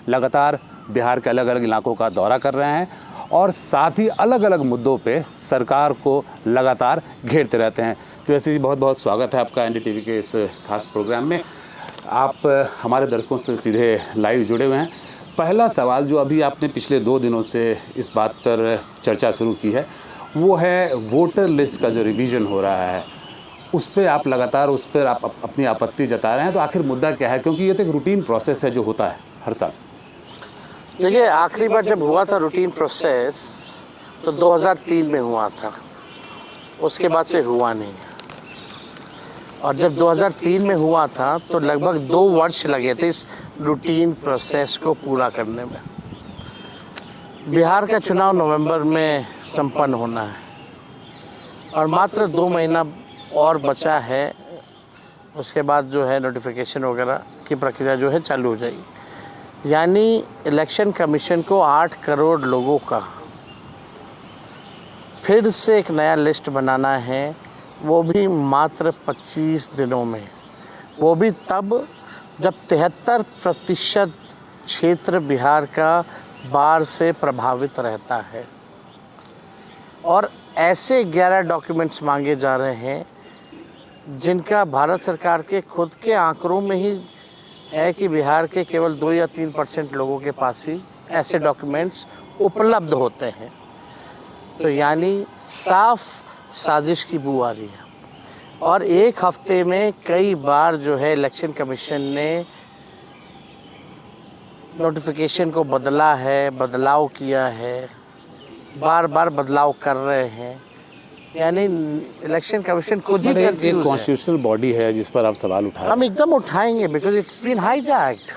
लगातार बिहार के अलग अलग इलाकों का दौरा कर रहे हैं और साथ ही अलग अलग मुद्दों पे सरकार को लगातार घेरते रहते हैं। तो ऐसे ही बहुत बहुत स्वागत है आपका एनडीटीवी के इस खास प्रोग्राम में। आप हमारे दर्शकों से सीधे लाइव जुड़े हुए हैं। पहला सवाल जो अभी आपने पिछले 2 दिनों से इस बात पर चर्चा शुरू की है वो है वोटर लिस्ट का जो रिवीजन हो रहा है उस पर आप लगातार उस पर आप अपनी आपत्ति जता रहे हैं। तो आखिर मुद्दा क्या है, क्योंकि ये तो एक रूटीन प्रोसेस है जो होता है हर साल। देखिए, आखिरी बार जब हुआ था रूटीन प्रोसेस तो 2003 में हुआ था, उसके बाद से हुआ नहीं। और जब 2003 में हुआ था तो लगभग 2 वर्ष लगे थे इस रूटीन प्रोसेस को पूरा करने में। बिहार का चुनाव नवंबर में संपन्न होना है और मात्र 2 महीना और बचा है। उसके बाद जो है नोटिफिकेशन वगैरह की प्रक्रिया जो है चालू हो जाएगी। यानी इलेक्शन कमीशन को 8 करोड़ लोगों का फिर से एक नया लिस्ट बनाना है, वो भी मात्र 25 दिनों में। वो भी तब जब 73% क्षेत्र बिहार का बाढ़ से प्रभावित रहता है और ऐसे 11 डॉक्यूमेंट्स मांगे जा रहे हैं जिनका भारत सरकार के खुद के आंकड़ों में ही है कि बिहार के केवल 2 या 3% लोगों के पास ही ऐसे डॉक्यूमेंट्स उपलब्ध होते हैं। तो यानी साफ साजिश की बू आ रही है। और एक हफ्ते में कई बार जो है इलेक्शन कमीशन ने नोटिफिकेशन को बदला है, बदलाव किया है, बार बार बदलाव कर रहे हैं। यानी इलेक्शन कमीशन खुद ही कंफ्यूज है। कॉन्स्टिट्यूशनल बॉडी है जिस पर आप सवाल उठाए। हम एकदम उठाएंगे because it's been hijacked.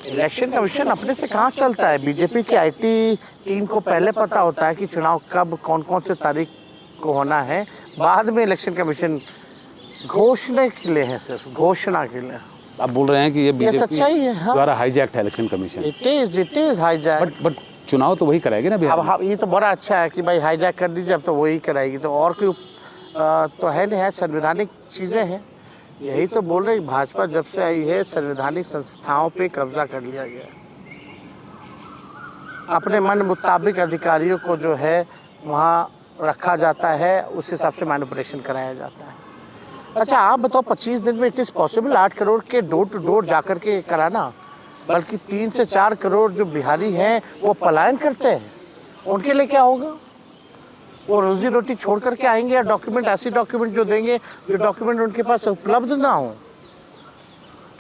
Election commission अपने से कहाँ चलता है। बीजेपी की आईटी टीम को पहले पता होता है कि चुनाव कब कौन कौन से तारीख को होना है। बाद में इलेक्शन कमीशन घोषणा के लिए है, सिर्फ घोषणा के लिए। आप बोल रहे हैं कि ये बीजेपी सच्चाई है। हाँ। द्वारा हाईजैक्ट है election commission. It is hijacked. But चुनाव तो वही कराएगी ना बिहार। अब ये तो बड़ा अच्छा है कि भाई हाईजैक कर दीजिए, अब तो वही कराएगी। तो और कोई तो है नहीं, है संवैधानिक चीज़ें हैं। यही तो बोल रहे भाजपा जब से आई है संवैधानिक संस्थाओं पे कब्जा कर लिया गया। अपने मन मुताबिक अधिकारियों को जो है वहाँ रखा जाता है, उस हिसाब से मैनिपुलेशन कराया जाता है। अच्छा आप बताओ 25 दिन में इट इज़ पॉसिबल 8 करोड़ के डोर टू डोर जाकर के कराना? बल्कि 3 से 4 करोड़ जो बिहारी हैं वो पलायन करते हैं, उनके लिए क्या होगा? वो रोजी रोटी छोड़ करके आएंगे या डॉक्यूमेंट, ऐसे डॉक्यूमेंट जो देंगे जो डॉक्यूमेंट उनके पास उपलब्ध ना हो?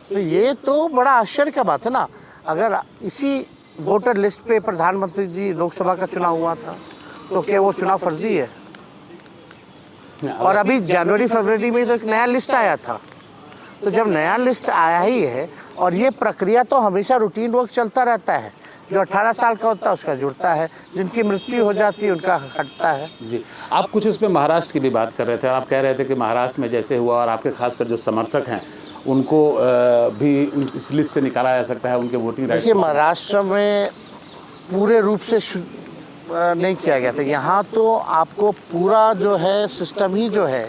तो ये तो बड़ा आश्चर्य का बात है ना। अगर इसी वोटर लिस्ट पे प्रधानमंत्री जी लोकसभा का चुनाव हुआ था तो क्या वो चुनाव फर्जी है? और अभी जनवरी फरवरी में तो एक नया लिस्ट आया था। तो जब नया लिस्ट आया ही है और ये प्रक्रिया तो हमेशा रूटीन वर्क चलता रहता है। जो 18 साल का होता है उसका जुड़ता है, जिनकी मृत्यु हो जाती है उनका हटता है। जी, आप कुछ इस पे महाराष्ट्र की भी बात कर रहे थे और आप कह रहे थे कि महाराष्ट्र में जैसे हुआ और आपके खासकर जो समर्थक हैं उनको भी इस लिस्ट से निकाला जा सकता है, उनके वोटिंग राइट। देखिए, महाराष्ट्र में पूरे रूप से नहीं किया गया था। यहाँ तो आपको पूरा जो है सिस्टम ही जो है,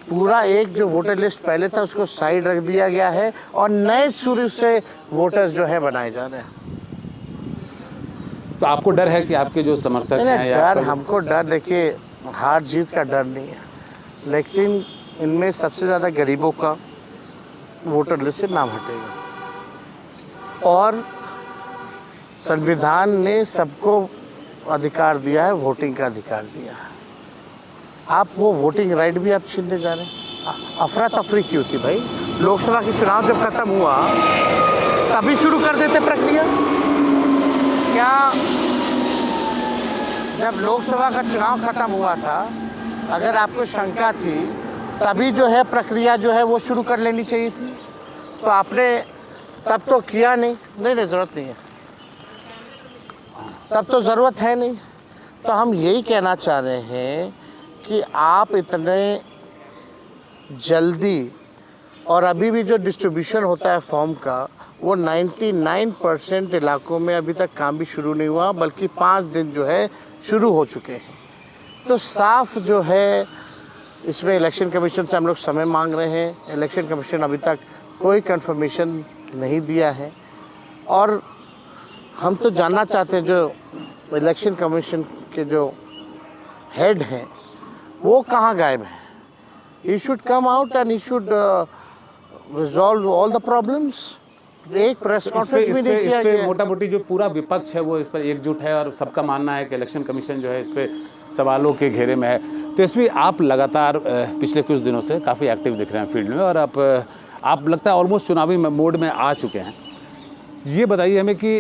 पूरा एक जो वोटर लिस्ट पहले था उसको साइड रख दिया गया है और नए शुरू से वोटर्स जो है बनाए जा रहे हैं। तो आपको डर है कि आपके जो समर्थक हैं या डर, हमको डर, देखिए हार जीत का डर नहीं है, लेकिन इनमें सबसे ज़्यादा गरीबों का वोटर लिस्ट से नाम हटेगा। और संविधान ने सबको अधिकार दिया है, वोटिंग का अधिकार दिया है। आप वो वोटिंग राइट भी आप छीनने जा रहे हैं। अफरा तफरी क्यों थी भाई? लोकसभा के चुनाव जब खत्म हुआ तभी शुरू कर देते प्रक्रिया। क्या जब लोकसभा का चुनाव खत्म हुआ था, अगर आपको शंका थी तभी जो है प्रक्रिया जो है वो शुरू कर लेनी चाहिए थी। तो आपने तब तो किया नहीं। नहीं, ज़रूरत नहीं है, तब तो ज़रूरत है नहीं। तो हम यही कहना चाह रहे हैं कि आप इतने जल्दी, और अभी भी जो डिस्ट्रीब्यूशन होता है फॉर्म का वो 99% इलाकों में अभी तक काम भी शुरू नहीं हुआ, बल्कि 5 दिन जो है शुरू हो चुके हैं। तो साफ जो है इसमें इलेक्शन कमीशन से हम लोग समय मांग रहे हैं। इलेक्शन कमीशन अभी तक कोई कंफर्मेशन नहीं दिया है। और हम तो जानना चाहते हैं जो इलेक्शन कमीशन के जो हेड हैं वो कहाँ गायब हैं। He should come out and he should resolve all the problems. एक प्रेस कॉन्फ्रेंस भी नहीं किया गया। मोटा मोटी जो पूरा विपक्ष है वो इस पर एकजुट है और सबका मानना है कि इलेक्शन कमीशन जो है इस पर सवालों के घेरे में है। तेजस्वी, आप लगातार पिछले कुछ दिनों से काफ़ी एक्टिव दिख रहे हैं फील्ड में और आप लगता है ऑलमोस्ट चुनावी मोड में आ चुके हैं। ये बताइए हमें कि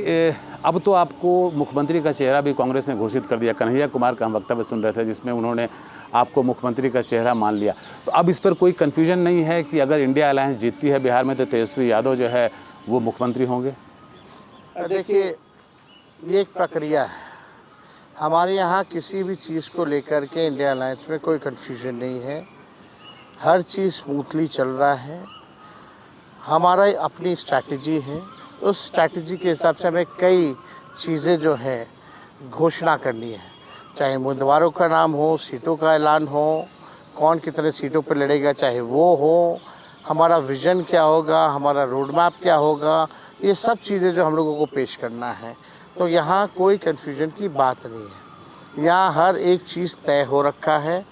अब तो आपको मुख्यमंत्री का चेहरा भी कांग्रेस ने घोषित कर दिया। कन्हैया कुमार का हम वक्तव्य सुन रहे थे जिसमें उन्होंने आपको मुख्यमंत्री का चेहरा मान लिया। तो अब इस पर कोई कन्फ्यूजन नहीं है कि अगर इंडिया अलायंस जीतती है बिहार में तो तेजस्वी यादव जो है वो मुख्यमंत्री होंगे? देखिए, ये एक प्रक्रिया है। हमारे यहाँ किसी भी चीज़ को लेकर के इंडिया अलायंस में कोई कन्फ्यूजन नहीं है। हर चीज़ स्मूथली चल रहा है। हमारा अपनी स्ट्रैटेजी है, उस स्ट्रैटेजी के हिसाब से हमें कई चीज़ें जो हैं घोषणा करनी है। चाहे उम्मीदवारों का नाम हो, सीटों का ऐलान हो, कौन कितने सीटों पर लड़ेगा चाहे वो हो, हमारा विज़न क्या होगा, हमारा रोड मैप क्या होगा, ये सब चीज़ें जो हम लोगों को पेश करना है। तो यहाँ कोई कन्फ्यूजन की बात नहीं है। यहाँ हर एक चीज़ तय हो रखा है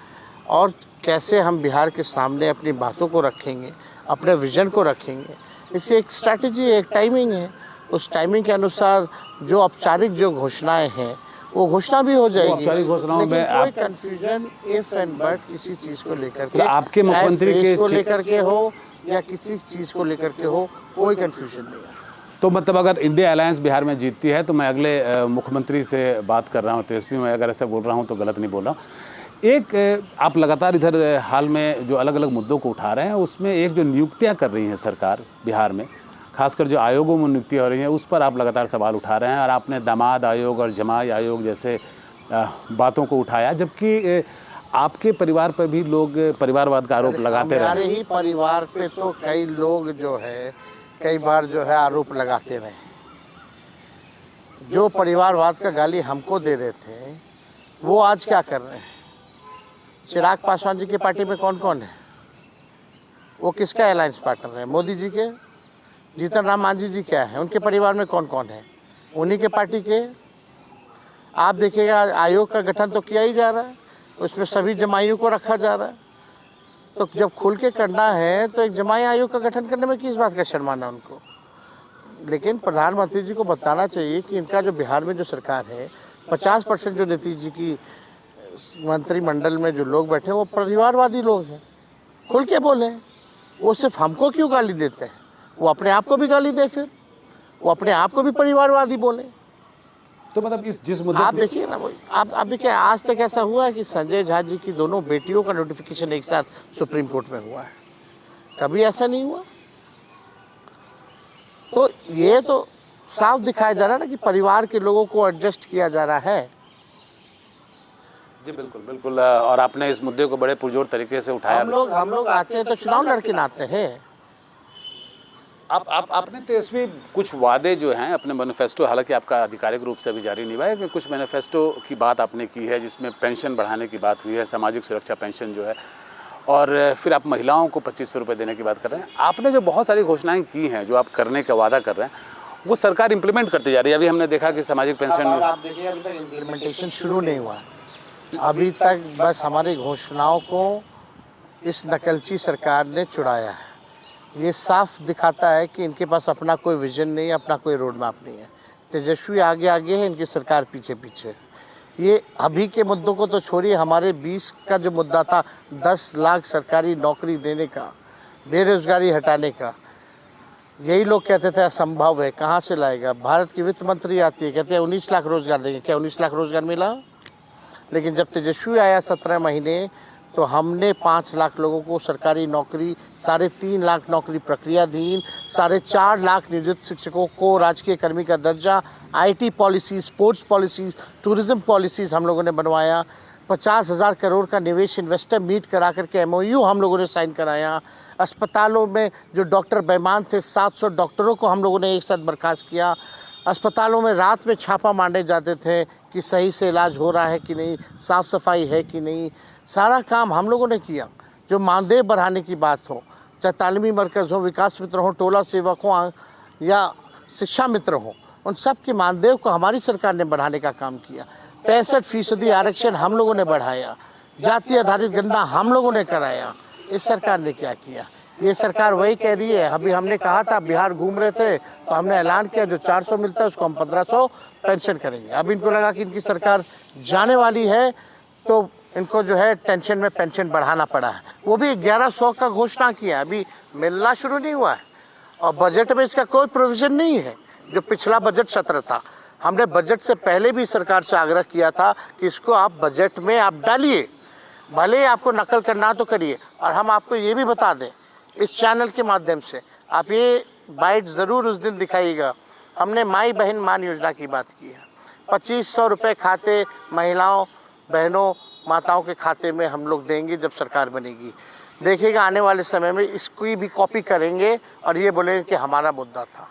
और कैसे हम बिहार के सामने अपनी बातों को रखेंगे, अपने विज़न को रखेंगे, इससे एक स्ट्रैटेजी है, एक टाइमिंग है। उस टाइमिंग के अनुसार जो औपचारिक जो घोषणाएं हैं वो घोषणा भी हो जाएगी। औपचारिक घोषणाओं में कोई कंफ्यूजन इफ एंड बट किसी चीज़ को लेकर के, आपके मुख्यमंत्री के लेकर के हो या किसी चीज़ को लेकर के हो, कोई कंफ्यूजन नहीं है। तो मतलब अगर इंडिया अलायंस बिहार में जीतती है तो मैं अगले मुख्यमंत्री से बात कर रहा हूँ तेजस्वी, मैं अगर ऐसा बोल रहा हूँ तो गलत नहीं बोल रहा हूँ। एक आप लगातार इधर हाल में जो अलग अलग मुद्दों को उठा रहे हैं उसमें एक जो नियुक्तियाँ कर रही हैं सरकार बिहार में, खासकर जो आयोगों में नियुक्तियाँ हो रही हैं उस पर आप लगातार सवाल उठा रहे हैं और आपने दामाद आयोग और जमाई आयोग जैसे बातों को उठाया, जबकि आपके परिवार पर भी लोग परिवारवाद का आरोप लगाते रहे। हमारे ही परिवार पे तो कई लोग जो है कई बार जो है आरोप लगाते रहे। जो परिवारवाद का गाली हमको दे रहे थे वो आज क्या कर रहे हैं? चिराग पासवान जी के पार्टी में कौन कौन है? वो किसका अलायंस पार्टनर है? मोदी जी के। जीतन राम मांझी जी क्या है? उनके परिवार में कौन कौन है? उन्हीं के पार्टी के। आप देखिएगा आयोग का गठन तो किया ही जा रहा है, उसमें सभी जमाइयों को रखा जा रहा है। तो जब खुल के करना है तो एक जमाई आयोग का गठन करने में किस बात का शर्माना उनको? लेकिन प्रधानमंत्री जी को बताना चाहिए कि इनका जो बिहार में जो सरकार है 50% जो नीतीश जी की मंत्रिमंडल में जो लोग बैठे हैं वो परिवारवादी लोग हैं। खुल के बोले, वो सिर्फ हमको क्यों गाली देते हैं? वो अपने आप को भी गाली दे, फिर वो अपने आप को भी परिवारवादी बोले। तो मतलब इस जिस मुद्दे आप देखिए ना, वही आप देखिए, आज तक ऐसा हुआ है कि संजय झा जी की दोनों बेटियों का नोटिफिकेशन एक साथ सुप्रीम कोर्ट में हुआ है? कभी ऐसा नहीं हुआ। तो ये तो साफ दिखाया जा रहा है ना कि परिवार के लोगों को एडजस्ट किया जा रहा है। जी बिल्कुल बिल्कुल, और आपने इस मुद्दे को बड़े पुरजोर तरीके से उठाया। हम लोग आते हैं तो चुनाव लड़के ना आते हैं। आपने तेजस्वी कुछ वादे जो हैं अपने मैनिफेस्टो, हालांकि आपका आधिकारिक रूप से अभी जारी नहीं हुआ है, कि कुछ मैनिफेस्टो की बात आपने की है जिसमें पेंशन बढ़ाने की बात हुई है, सामाजिक सुरक्षा पेंशन जो है, और फिर आप महिलाओं को 2500 रुपये देने की बात कर रहे हैं। आपने जो बहुत सारी घोषणाएं की हैं, जो आप करने का वादा कर रहे हैं, वो सरकार इम्प्लीमेंट करती जा रही है। अभी हमने देखा कि सामाजिक पेंशन आप देखिए अभी तक इम्प्लीमेंटेशन शुरू नहीं हुआ। अभी तक बस हमारी घोषणाओं को इस नकलची सरकार ने चुराया है। ये साफ दिखाता है कि इनके पास अपना कोई विजन नहीं है, अपना कोई रोड मैप नहीं है। तेजस्वी आगे आगे है, इनकी सरकार पीछे पीछे। ये अभी के मुद्दों को तो छोड़िए, हमारे 20 का जो मुद्दा था 10 लाख सरकारी नौकरी देने का, बेरोजगारी हटाने का, यही लोग कहते थे असंभव है, कहाँ से लाएगा। भारत की वित्त मंत्री आती है, कहते हैं 19 लाख रोजगार देंगे। क्या 19 लाख रोजगार मिला? लेकिन जब तेजस्वी आया 17 महीने तो हमने 5 लाख लोगों को सरकारी नौकरी, 3.5 लाख नौकरी प्रक्रियाधीन, 4.5 लाख नियोजित शिक्षकों को राजकीय कर्मी का दर्जा, IT policy, sports policy, tourism policies हम लोगों ने बनवाया। 50,000 करोड़ का निवेश इन्वेस्टर मीट करा करके MOU हम लोगों ने साइन कराया। अस्पतालों में जो डॉक्टर बेईमान थे 700 डॉक्टरों को हम लोगों ने एक साथ बर्खास्त किया। अस्पतालों में रात में छापा मारे जाते थे कि सही से इलाज हो रहा है कि नहीं, साफ़ सफाई है कि नहीं, सारा काम हम लोगों ने किया। जो मानदेय बढ़ाने की बात हो, चाहे तालीमी मरकज़ हो, विकास मित्र हो, टोला सेवक हो या शिक्षा मित्र हों, उन सब के मानदेय को हमारी सरकार ने बढ़ाने का काम किया। 65% आरक्षण हम लोगों ने बढ़ाया, जाति आधारित गणना हम लोगों ने कराया। इस सरकार ने क्या किया? ये सरकार वही कह रही है। अभी हमने कहा था, बिहार घूम रहे थे तो हमने ऐलान किया जो 400 मिलता है उसको हम 1500 पेंशन करेंगे। अब इनको लगा कि इनकी सरकार जाने वाली है तो इनको जो है टेंशन में पेंशन बढ़ाना पड़ा है। वो भी 1100 का घोषणा किया, अभी मिलना शुरू नहीं हुआ है और बजट में इसका कोई प्रोविजन नहीं है। जो पिछला बजट सत्र था, हमने बजट से पहले भी सरकार से आग्रह किया था कि इसको आप बजट में आप डालिए, भले ही आपको नकल करना तो करिए। और हम आपको ये भी बता दें, इस चैनल के माध्यम से आप ये बाइट ज़रूर उस दिन दिखाइएगा। हमने माई बहन मान योजना की बात की है। 2500 रुपये खाते महिलाओं, बहनों, माताओं के खाते में हम लोग देंगे जब सरकार बनेगी। देखिएगा आने वाले समय में इसकी भी कॉपी करेंगे और ये बोलेंगे कि हमारा मुद्दा था।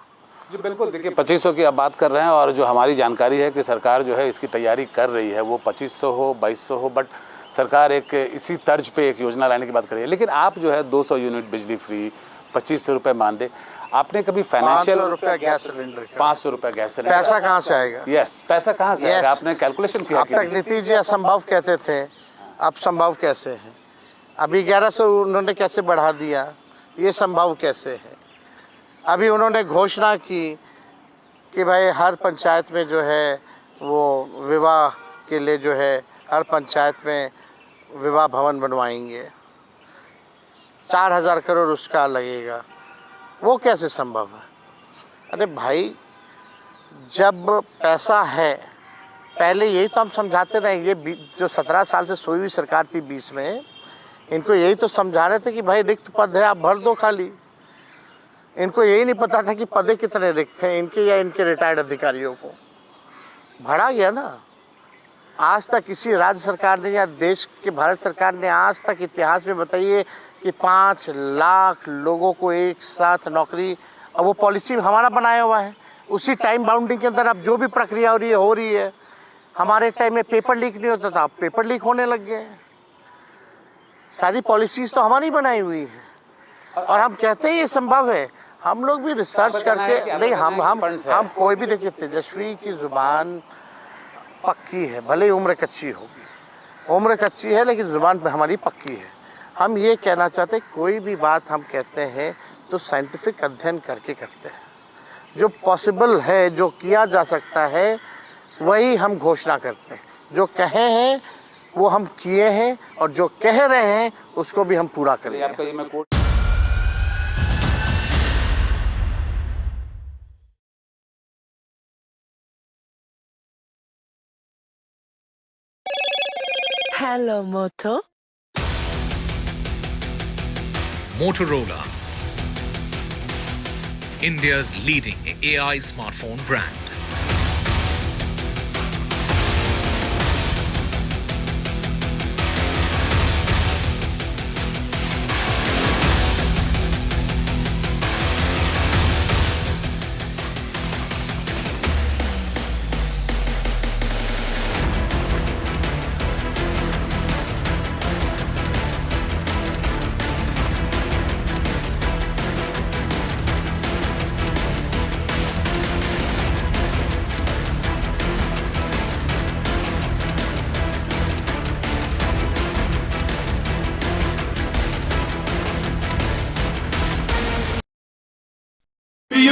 जी बिल्कुल, देखिए 2500 की आप बात कर रहे हैं और जो हमारी जानकारी है कि सरकार जो है इसकी तैयारी कर रही है, वो 2500 हो 2200 हो, बट सरकार एक इसी तर्ज पे एक योजना लाने की बात कर रही है। लेकिन आप जो है 200 यूनिट बिजली फ्री, 2500 रुपये मानदेय, आपने कभी फाइनेंशियल 500 रुपये गैस सिलेंडर, 500 रुपये गैस सिलेंडर, पैसा कहाँ से आएगा? यस, पैसा कहाँ से आएगा? आपने कैलकुलेशन किया? अब तक नीतीश जी असंभव कहते थे, अब संभव कैसे है? अभी 1100 उन्होंने कैसे बढ़ा दिया, ये संभव कैसे है? अभी उन्होंने घोषणा की कि भाई हर पंचायत में जो है वो विवाह के लिए जो है हर पंचायत में विवाह भवन बनवाएंगे, 4000 करोड़ उसका लगेगा। वो कैसे संभव है? अरे भाई, जब पैसा है, पहले यही तो हम समझाते रहे। ये जो 17 साल से सोई हुई सरकार थी 20 में, इनको यही तो समझा रहे थे कि भाई रिक्त पद है, आप भर दो खाली। इनको यही नहीं पता था कि पदे कितने रिक्त हैं इनके या इनके रिटायर्ड अधिकारियों को। भरा गया ना। आज तक किसी राज्य सरकार ने या देश के भारत सरकार ने आज तक इतिहास में बताइए कि 5 लाख लोगों को एक साथ नौकरी, और वो पॉलिसी हमारा बनाया हुआ है। उसी टाइम बाउंडिंग के अंदर अब जो भी प्रक्रिया हो रही है। हमारे टाइम में पेपर लीक नहीं होता था, अब पेपर लीक होने लग गए। सारी पॉलिसीज तो हमारी बनाई हुई है और हम कहते हैं ये संभव है। हम लोग भी रिसर्च करके नहीं, हम कोई भी देखिए, तेजस्वी की जुबान पक्की है, भले ही उम्र कच्ची होगी, उम्र कच्ची है लेकिन जुबान पे हमारी पक्की है। हम ये कहना चाहते हैं, कोई भी बात हम कहते हैं तो साइंटिफिक अध्ययन करके करते हैं। जो पॉसिबल है, जो किया जा सकता है, वही हम घोषणा करते हैं। जो कहे हैं वो हम किए हैं और जो कह रहे हैं उसको भी हम पूरा करेंगे। Hello, Moto. Motorola, India's leading AI smartphone brand.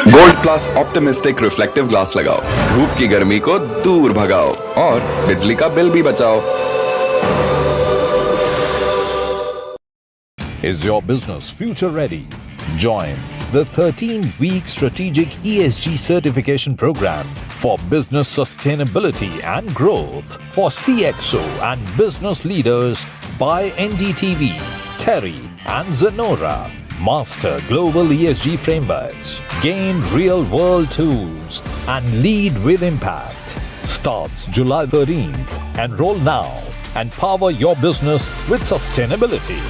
Gold plus optimistic reflective glass लगाओ, धूप की गर्मी को दूर भगाओ और बिजली का बिल भी बचाओ। Is your business future ready? Join the 13-week strategic ESG certification program for business sustainability and growth for CXO and business leaders by NDTV, Terry and Zenora. Master global ESG frameworks, gain real-world tools, and lead with impact. Starts July 13th. Enroll now and power your business with sustainability.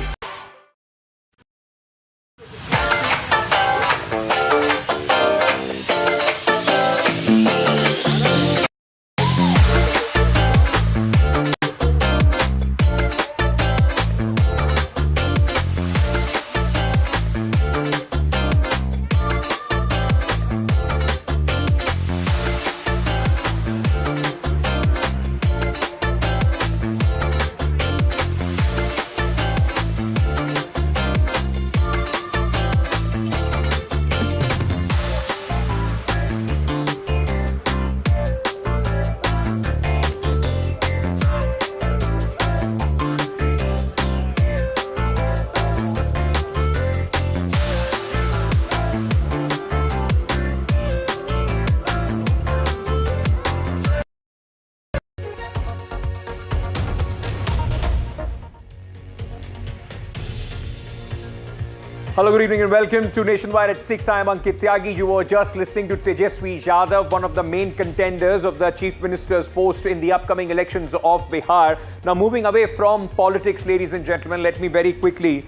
Hello, good evening and welcome to Nationwide at 6. I am Ankit Tyagi. You were just listening to Tejaswi Yadav, one of the main contenders of the Chief Minister's post in the upcoming elections of Bihar. Now, moving away from politics, ladies and gentlemen, let me very quickly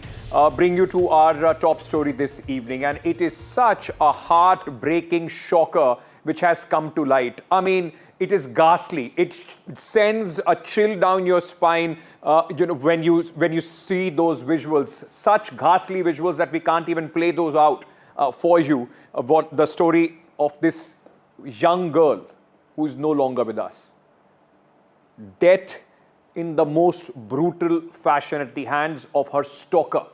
bring you to our top story this evening. And it is such a heartbreaking shocker which has come to light. I mean, it is ghastly. It sends a chill down your spine, when you see those visuals. Such ghastly visuals that we can't even play those out for you. What the story of this young girl who is no longer with us. Death in the most brutal fashion at the hands of her stalker.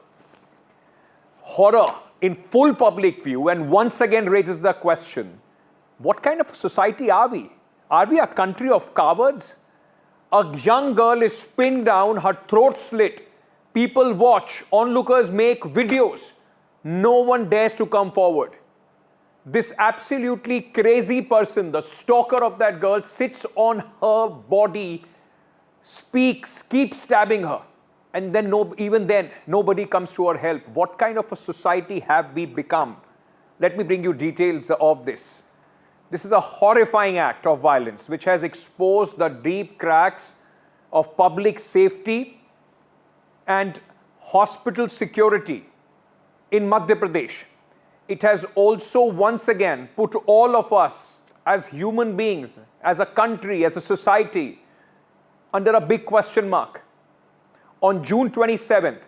Horror in full public view, and once again raises the question: what kind of society are we? Are we a country of cowards? A young girl is pinned down, her throat slit. People watch, onlookers make videos. No one dares to come forward. This absolutely crazy person, the stalker of that girl, sits on her body, speaks, keeps stabbing her. And then even then, nobody comes to her help. What kind of a society have we become? Let me bring you details of this. This is a horrifying act of violence which has exposed the deep cracks of public safety and hospital security in Madhya Pradesh. It has also once again put all of us as human beings, as a country, as a society, under a big question mark. On June 27th,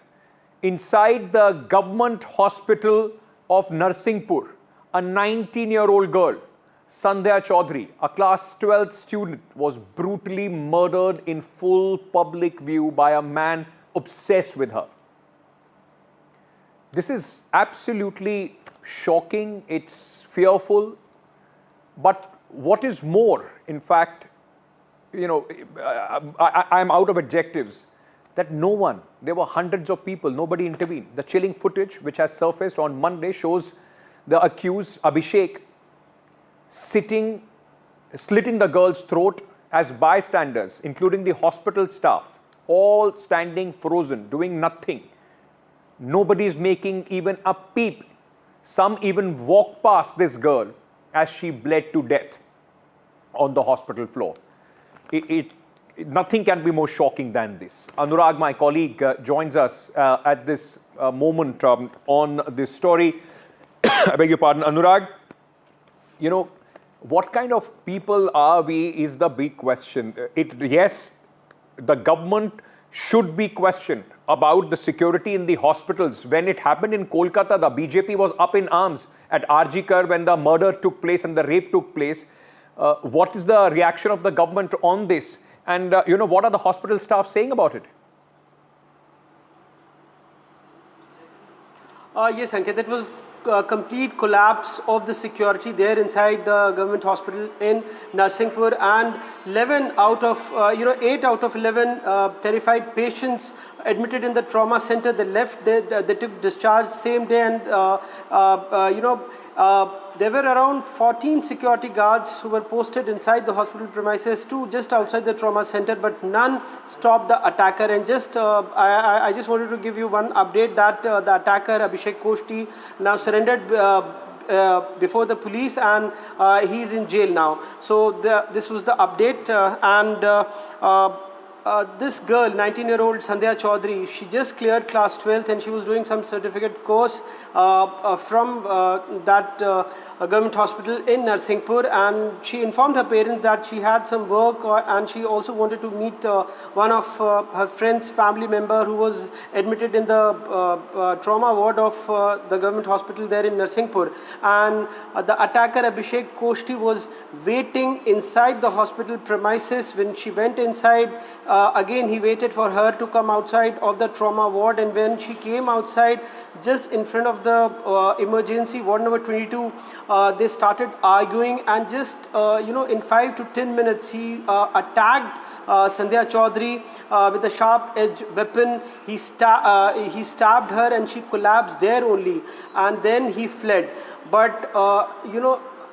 inside the government hospital of Narsinghpur, a 19-year-old girl, Sandhya Chaudhary, a class 12th student, was brutally murdered in full public view by a man obsessed with her. This is absolutely shocking, it's fearful, but what is more, in fact, I'm out of adjectives, that no one, there were hundreds of people, nobody intervened. The chilling footage which has surfaced on Monday shows the accused, Abhishek, slitting the girl's throat as bystanders, including the hospital staff, all standing frozen, doing nothing. Nobody is making even a peep. Some even walk past this girl as she bled to death on the hospital floor. Nothing can be more shocking than this. Anurag, my colleague, joins us at this moment on this story. I beg your pardon, Anurag. What kind of people are we is the big question. Yes, the government should be questioned about the security in the hospitals. When it happened in Kolkata, the BJP was up in arms at RG Kar when the murder took place and the rape took place. What is the reaction of the government on this? And, what are the hospital staff saying about it? Yes, Ankit, it was a complete collapse of the security there inside the government hospital in Narsinghpur, and 8 out of 11 terrified patients admitted in the trauma center. They left, they took discharge same day, and there were around 14 security guards who were posted inside the hospital premises, two just outside the trauma center, but none stopped the attacker. And I just wanted to give you one update that the attacker, Abhishek Koshti, now surrendered before the police, and he is in jail now. So this was the update, this girl, 19-year-old Sandhya Chaudhary, she just cleared class 12th and she was doing some certificate course from that government hospital in Narsinghpur, and she informed her parents that she had some work and she also wanted to meet one of her friend's family member who was admitted in the trauma ward of the government hospital there in Narsinghpur. And the attacker, Abhishek Koshti, was waiting inside the hospital premises. When she went inside, again he waited for her to come outside of the trauma ward, and when she came outside just in front of the emergency ward number 22, they started arguing, and just in 5 to 10 minutes he attacked Sandhya Chaudhary with a sharp edge weapon. He stabbed her and she collapsed there only, and then he fled. But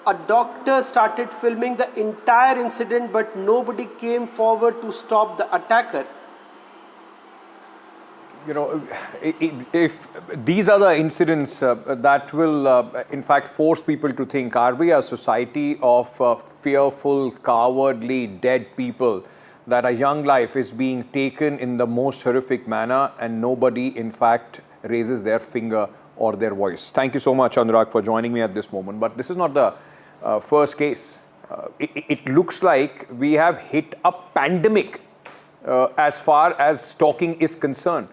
a doctor started filming the entire incident, but nobody came forward to stop the attacker. if these are the incidents that will, in fact, force people to think, are we a society of fearful, cowardly, dead people, that a young life is being taken in the most horrific manner and nobody, in fact, raises their finger or their voice? Thank you so much, Anurag, for joining me at this moment. But this is not the first case. It looks like we have hit a pandemic as far as stalking is concerned.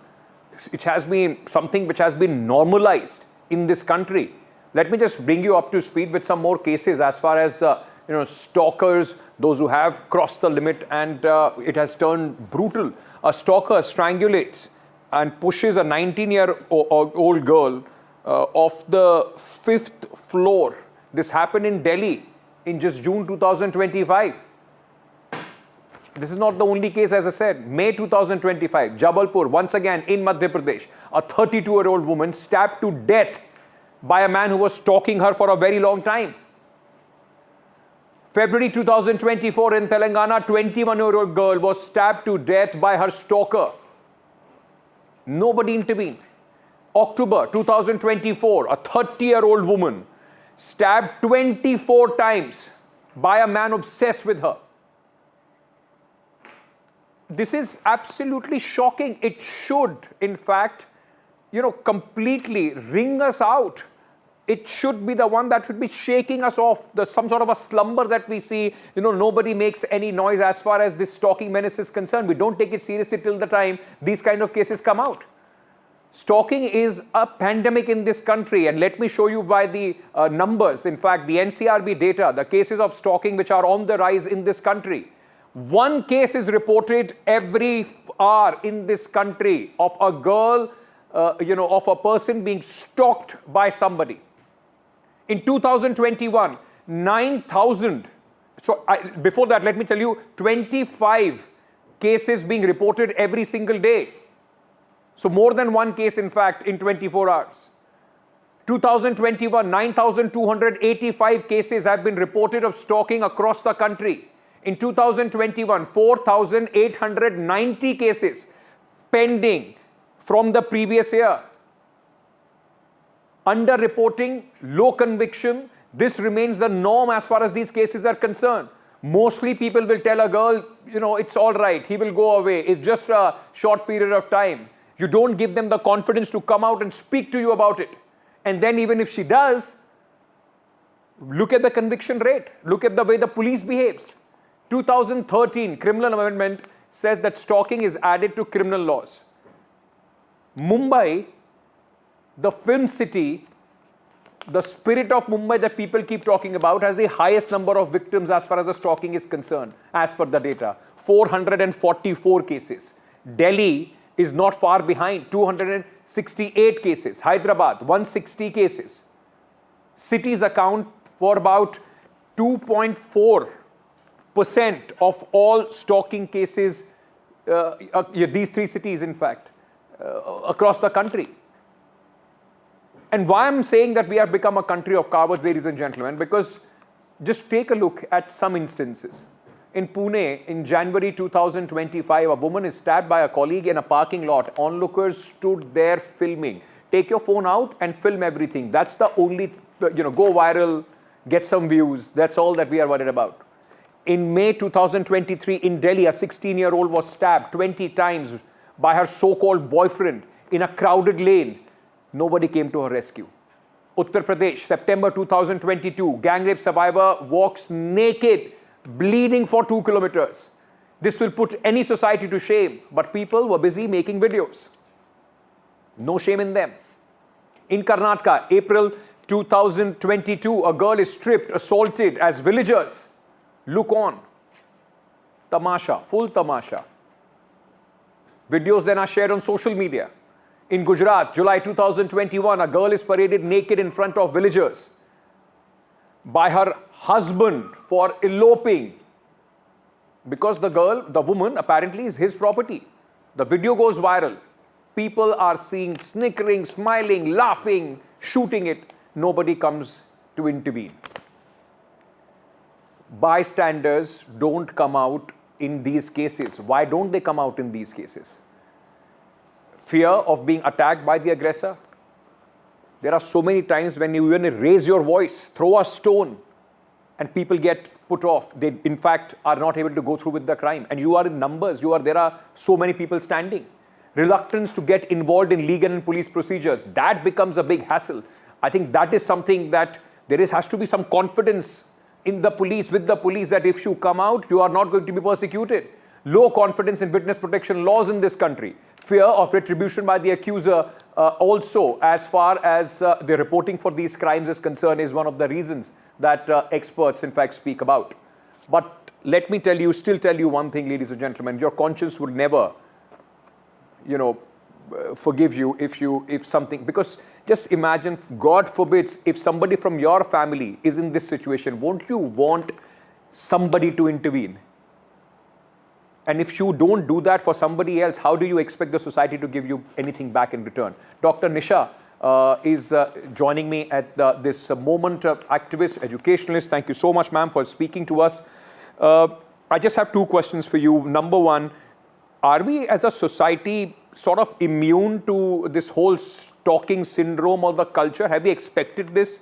It has been something which has been normalized in this country. Let me just bring you up to speed with some more cases as far as stalkers, those who have crossed the limit, and it has turned brutal. A stalker strangulates and pushes a 19-year-old girl off the 5th floor. This happened in Delhi in just June 2025. This is not the only case, as I said. May 2025, Jabalpur, once again in Madhya Pradesh, a 32-year-old woman stabbed to death by a man who was stalking her for a very long time. February 2024 in Telangana, 21-year-old girl was stabbed to death by her stalker. Nobody intervened. October 2024, a 30-year-old woman stabbed 24 times by a man obsessed with her. This is absolutely shocking. It should, in fact, completely wring us out. It should be the one that should be shaking us off, some sort of a slumber that we see. Nobody makes any noise as far as this stalking menace is concerned. We don't take it seriously till the time these kind of cases come out. Stalking is a pandemic in this country, and let me show you by the numbers. In fact, the NCRB data, the cases of stalking which are on the rise in this country. One case is reported every hour in this country of a girl, of a person being stalked by somebody. In 2021, 9,000. So before that, let me tell you, 25 cases being reported every single day. So more than one case, in fact, in 24 hours. 2021, 9,285 cases have been reported of stalking across the country. In 2021, 4,890 cases pending from the previous year. Underreporting, low conviction, this remains the norm as far as these cases are concerned. Mostly people will tell a girl, it's all right, he will go away, it's just a short period of time. You don't give them the confidence to come out and speak to you about it. And then even if she does, look at the conviction rate, look at the way the police behaves. 2013 criminal amendment says that stalking is added to criminal laws. Mumbai, the film city, the spirit of Mumbai that people keep talking about, has the highest number of victims as far as the stalking is concerned, as per the data, 444 cases. Delhi is not far behind, 268 cases. Hyderabad, 160 cases. Cities account for about 2.4% of all stalking cases, these three cities, in fact, across the country. And why I'm saying that we have become a country of cowards, ladies and gentlemen, because just take a look at some instances. In Pune, in January 2025, a woman is stabbed by a colleague in a parking lot. Onlookers stood there filming. Take your phone out and film everything. That's the only, go viral, get some views. That's all that we are worried about. In May 2023, in Delhi, a 16-year-old was stabbed 20 times by her so-called boyfriend in a crowded lane. Nobody came to her rescue. Uttar Pradesh, September 2022, gang rape survivor walks naked, bleeding for 2 kilometers. This will put any society to shame, but people were busy making videos. No shame in them. In Karnataka, April 2022, a girl is stripped, assaulted as villagers look on. Tamasha, full tamasha. Videos then are shared on social media. In Gujarat, July 2021, a girl is paraded naked in front of villagers by her husband for eloping, because the woman apparently is his property. The video goes viral. People are seeing, snickering, smiling, laughing, shooting it. Nobody comes to intervene. Bystanders don't come out in these cases. Why don't they come out in these cases? Fear of being attacked by the aggressor. There are so many times when you even raise your voice, throw a stone, and people get put off. They, in fact, are not able to go through with the crime. And you are in numbers. There are so many people standing. Reluctance to get involved in legal and police procedures. That becomes a big hassle. I think that is something that has to be some confidence in the police, with the police, that if you come out, you are not going to be persecuted. Low confidence in witness protection laws in this country. Fear of retribution by the accuser also, as far as the reporting for these crimes is concerned, is one of the reasons that experts in fact speak about. But let me still tell you one thing, ladies and gentlemen, your conscience would never, forgive you if something, because just imagine, God forbids, if somebody from your family is in this situation, won't you want somebody to intervene? And if you don't do that for somebody else, how do you expect the society to give you anything back in return? Dr. Nisha is joining me at this moment, activist, educationalist. Thank you so much, ma'am, for speaking to us. I just have two questions for you. Number one, are we as a society sort of immune to this whole stalking syndrome of the culture? Have we expected this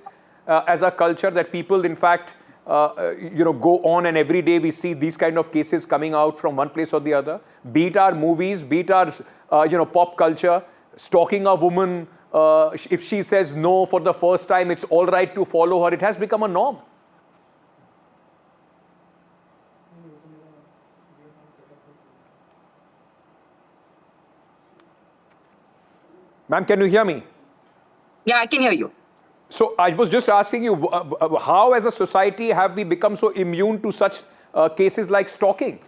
as a culture, that people, in fact, go on, and every day we see these kind of cases coming out from one place or the other? Be it our movies, be it our, pop culture, stalking a woman, if she says no for the first time, it's all right to follow her. It has become a norm. Ma'am, can you hear me? Yeah, I can hear you. So I was just asking you, how as a society have we become so immune to such cases like stalking?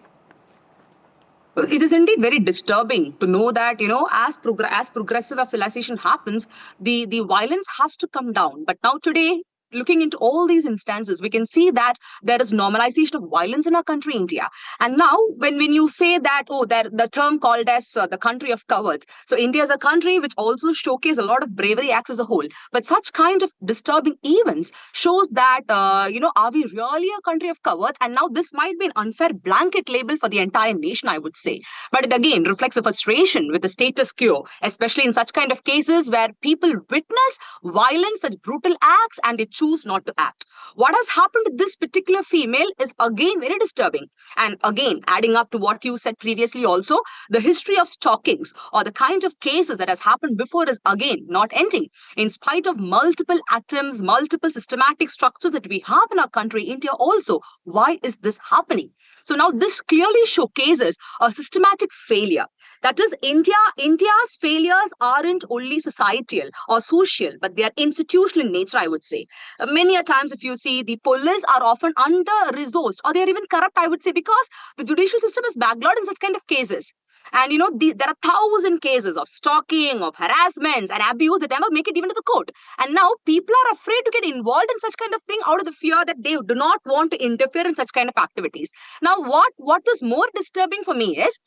Well, it is indeed very disturbing to know that, as progressive civilization happens, the violence has to come down. But now today, looking into all these instances, we can see that there is normalization of violence in our country, India. And now, when you say that, the term called as the country of cowards. So India is a country which also showcases a lot of bravery acts as a whole. But such kind of disturbing events shows that, are we really a country of cowards? And now this might be an unfair blanket label for the entire nation, I would say. But it again reflects a frustration with the status quo, especially in such kind of cases where people witness violence, such brutal acts, and they choose not to act. What has happened to this particular female is again very disturbing. And again, adding up to what you said previously also, the history of stalkings or the kind of cases that has happened before is again not ending. In spite of multiple atoms, multiple systematic structures that we have in our country, India also, why is this happening? So now this clearly showcases a systematic failure. That is, India's failures aren't only societal or social, but they are institutional in nature, I would say. Many a times, if you see, the police are often under-resourced, or they are even corrupt, I would say, because the judicial system is backlogged in such kind of cases. And, there are 1,000 cases of stalking, of harassments and abuse that never make it even to the court. And now people are afraid to get involved in such kind of thing out of the fear that they do not want to interfere in such kind of activities. Now, what was more disturbing for me is,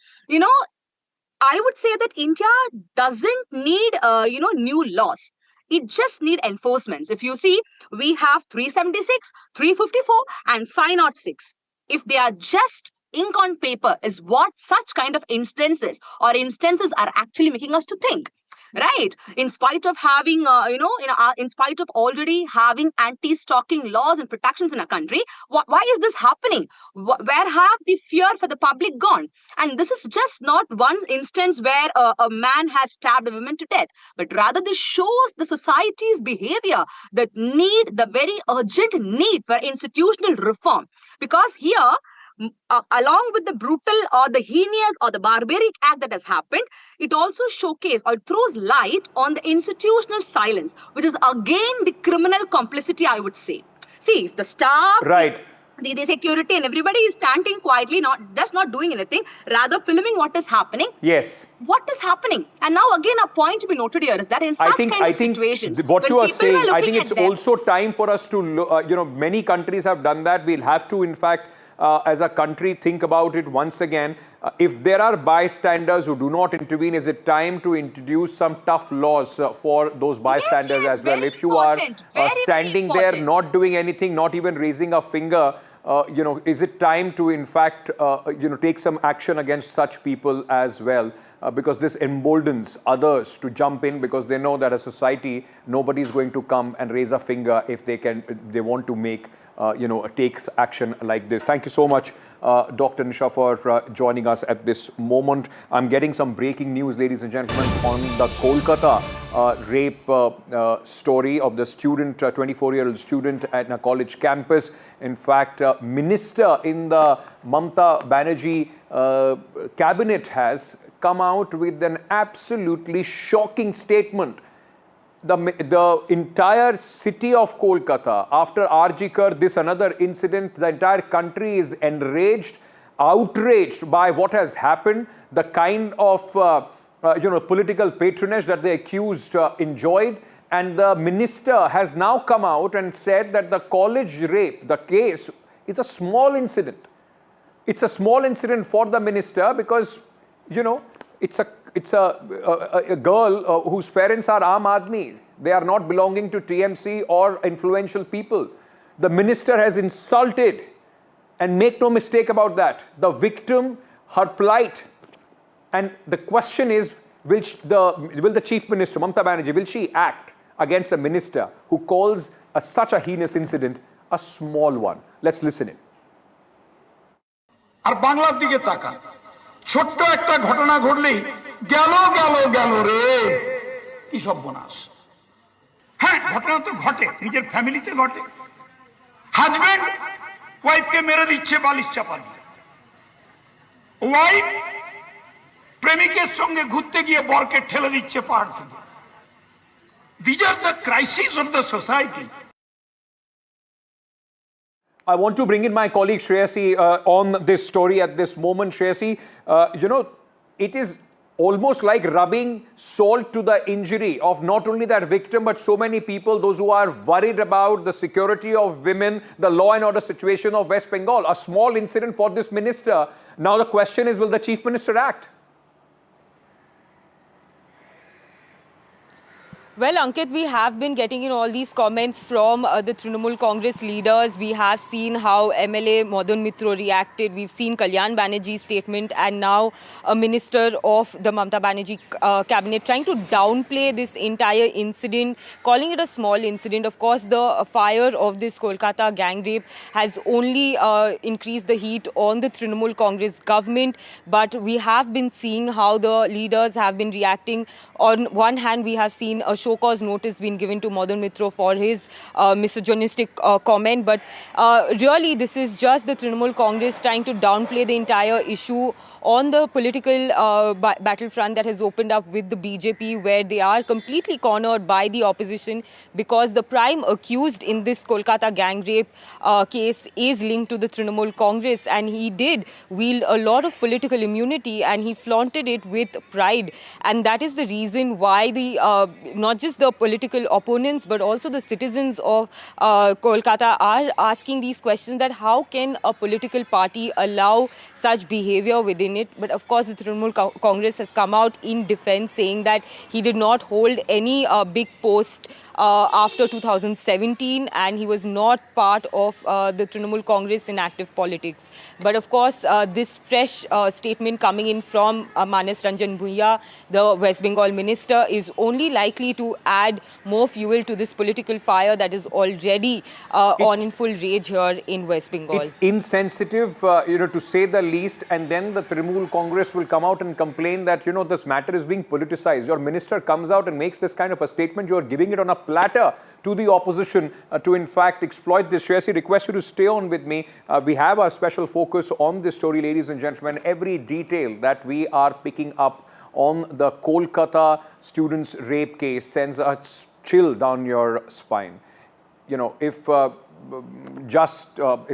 I would say that India doesn't need, new laws. It just needs enforcements. If you see, we have 376, 354 and 506. If they are just ink on paper is what such kind of instances are actually making us to think. Right. In spite of having, in spite of already having anti-stalking laws and protections in our country, why is this happening? Where have the fear for the public gone? And this is just not one instance where a man has stabbed a woman to death, but rather this shows the society's behavior, the very urgent need for institutional reform. Because here, along with the brutal or the heinous or the barbaric act that has happened, it also showcases or throws light on the institutional silence, which is again the criminal complicity, I would say. See, if the staff, right, the security and everybody is standing quietly, not doing anything, rather filming what is happening. Yes. What is happening? And now again, a point to be noted here is that in such kind of situations, what you are saying, I think it's also time for us to, many countries have done that. We'll have to, in fact, as a country, think about it once again. If there are bystanders who do not intervene, is it time to introduce some tough laws for those bystanders as well? If you are standing there, not doing anything, not even raising a finger, is it time to, in fact, take some action against such people as well? because this emboldens others to jump in, because they know that as a society, nobody is going to come and raise a finger if they want to make takes action like this. Thank you so much, Dr. Nisha, for joining us at this moment. I'm getting some breaking news, ladies and gentlemen, on the Kolkata rape story of the student, 24-year-old student at a college campus. In fact, minister in the Mamata Banerjee cabinet has come out with an absolutely shocking statement. The entire city of Kolkata, after RG this another incident, the entire country is enraged, outraged by what has happened, the kind of political patronage that the accused enjoyed. And the minister has now come out and said that the college rape, the case, is a small incident. It's a small incident for the minister because, it's a girl whose parents are Aam Aadmi. They are not belonging to TMC or influential people. The minister has insulted, and make no mistake about that, the victim, her plight. And the question is, will the chief minister, Mamata Banerjee, will she act against a minister who calls such a heinous incident a small one? Let's listen in. আর বাংলার দিকে তাকান, ছোট্ট একটা ঘটনা ঘটলেই গেল রে কি সর্বনাশ। হ্যাঁ, ঘটনা তো ঘটে, নিজের ফ্যামিলিতে ঘটে। হাজবেন্ড ওয়াইফকে মেরে দিচ্ছে বালিশ চাপা দিয়ে, ওয়াইফ প্রেমিকের সঙ্গে ঘুরতে গিয়ে বরকে ঠেলে দিচ্ছে পাহাড় থেকে। These are the crises of the society. I want to bring in my colleague Shreyasi on this story at this moment. Shreyasi, it is almost like rubbing salt to the injury of not only that victim, but so many people, those who are worried about the security of women, the law and order situation of West Bengal. A small incident for this minister. Now the question is, will the chief minister act? Well, Ankit, we have been getting in all these comments from the Trinamool Congress leaders. We have seen how MLA Madan Mitra reacted. We've seen Kalyan Banerjee's statement, and now a minister of the Mamata Banerjee cabinet trying to downplay this entire incident, calling it a small incident. Of course, the fire of this Kolkata gang rape has only increased the heat on the Trinamool Congress government. But we have been seeing how the leaders have been reacting. On one hand, we have seen a show cause notice being given to Madan Mitra for his misogynistic comment. But really, this is just the Trinamool Congress trying to downplay the entire issue on the political battlefront that has opened up with the BJP, where they are completely cornered by the opposition because the prime accused in this Kolkata gang rape case is linked to the Trinamool Congress, and he did wield a lot of political immunity and he flaunted it with pride. And that is the reason why the not just the political opponents but also the citizens of Kolkata are asking these questions, that how can a political party allow such behavior within it. But of course, the Trinamool Congress has come out in defense, saying that he did not hold any big post after 2017 and he was not part of the Trinamool Congress in active politics. But of course, this fresh statement coming in from Manas Ranjan Bhuiya, the West Bengal minister, is only likely to add more fuel to this political fire that is already on in full rage here in West Bengal. It's insensitive, to say the least, and then the Trinamool Congress will come out and complain that, this matter is being politicized. Your minister comes out and makes this kind of a statement. You're giving it on a platter to the opposition to in fact exploit this. Shreyasi, request you to stay on with me. We have our special focus on this story, ladies and gentlemen. Every detail that we are picking up on the Kolkata students' rape case sends a chill down your spine. If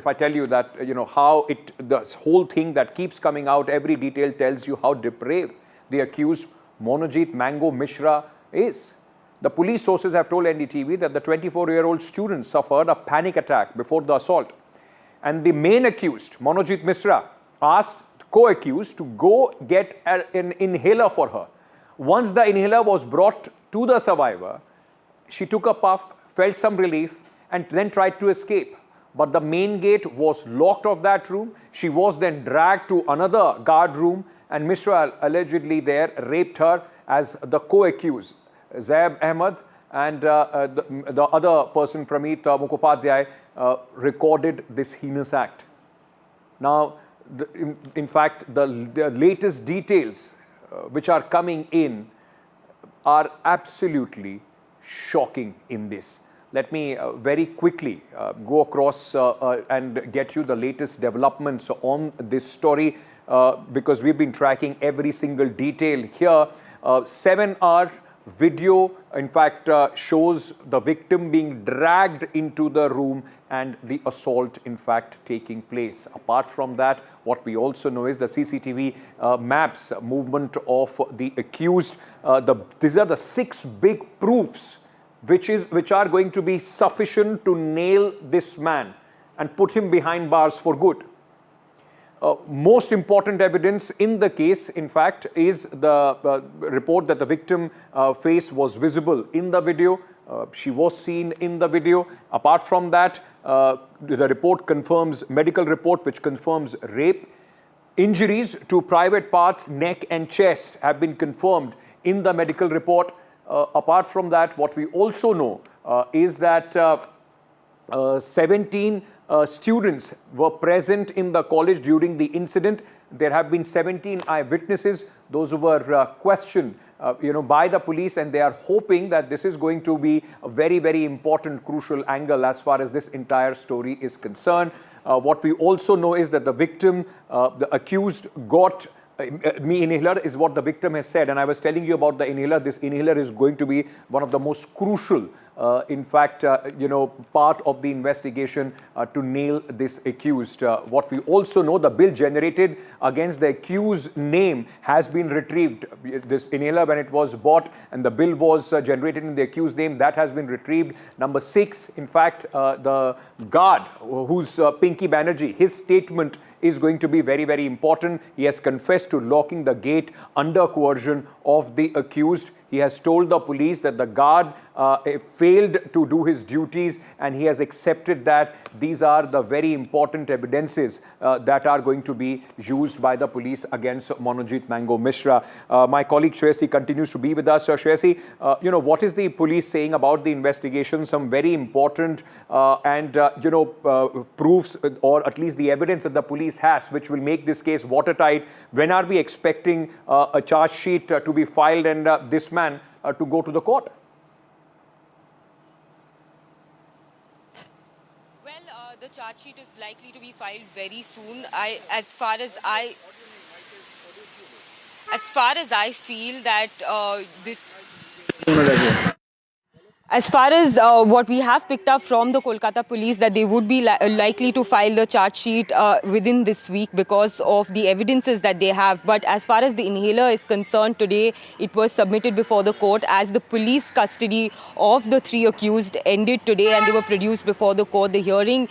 I tell you that, how the whole thing that keeps coming out, every detail tells you how depraved the accused Monojit Mango Mishra is. The police sources have told NDTV that the 24-year-old student suffered a panic attack before the assault. And the main accused, Monojit Mishra, asked co-accused to go get an inhaler for her. Once the inhaler was brought to the survivor, she took a puff, felt some relief, and then tried to escape. but the main gate was locked of that room. She was then dragged to another guard room, and Mishra allegedly there raped her as the co-accused. Zaib Ahmed and the other person, Prameet Mukhopadhyay, recorded this heinous act. Now, in fact, the latest details which are coming in are absolutely shocking in this. Let me very quickly go across and get you the latest developments on this story because we've been tracking every single detail here. 7-hour video, in fact, shows the victim being dragged into the room and the assault, in fact, taking place. Apart from that, what we also know is the CCTV maps movement of the accused. These are the 6 big proofs which are going to be sufficient to nail this man and put him behind bars for good. Most important evidence in the case, in fact, is the report that the victim face was visible in the video. She was seen in the video. Apart from that, the report confirms, medical report which confirms rape. Injuries to private parts, neck and chest have been confirmed in the medical report. Apart from that, what we also know is that 17 students were present in the college during the incident. There have been 17 eyewitnesses, those who were questioned by the police, and they are hoping that this is going to be a very, very important, crucial angle as far as this entire story is concerned. What we also know is that the victim, the accused, got me inhaler is what the victim has said, and I was telling you about the inhaler. This inhaler is going to be one of the most crucial in fact, part of the investigation to nail this accused. What we also know, the bill generated against the accused name has been retrieved. This inhaler, when it was bought and the bill was generated in the accused name, that has been retrieved. Number 6, in fact, the guard, who's Pinky Banerjee, his statement is going to be very, very important. He has confessed to locking the gate under coercion of the accused. He has told the police that the guard failed to do his duties, and he has accepted that. These are the very important evidences that are going to be used by the police against Manojit Mango Mishra. My colleague Shreyasi continues to be with us. Shreyasi, what is the police saying about the investigation? Some very important proofs, or at least the evidence that the police has, which will make this case watertight. When are we expecting a charge sheet to be filed and this man to go to the court? Well, the charge sheet is likely to be filed very soon. As far as I feel that as far as what we have picked up from the Kolkata police, that they would be likely to file the charge sheet within this week because of the evidences that they have. But as far as the inhaler is concerned, today it was submitted before the court as the police custody of the 3 accused ended today and they were produced before the court. During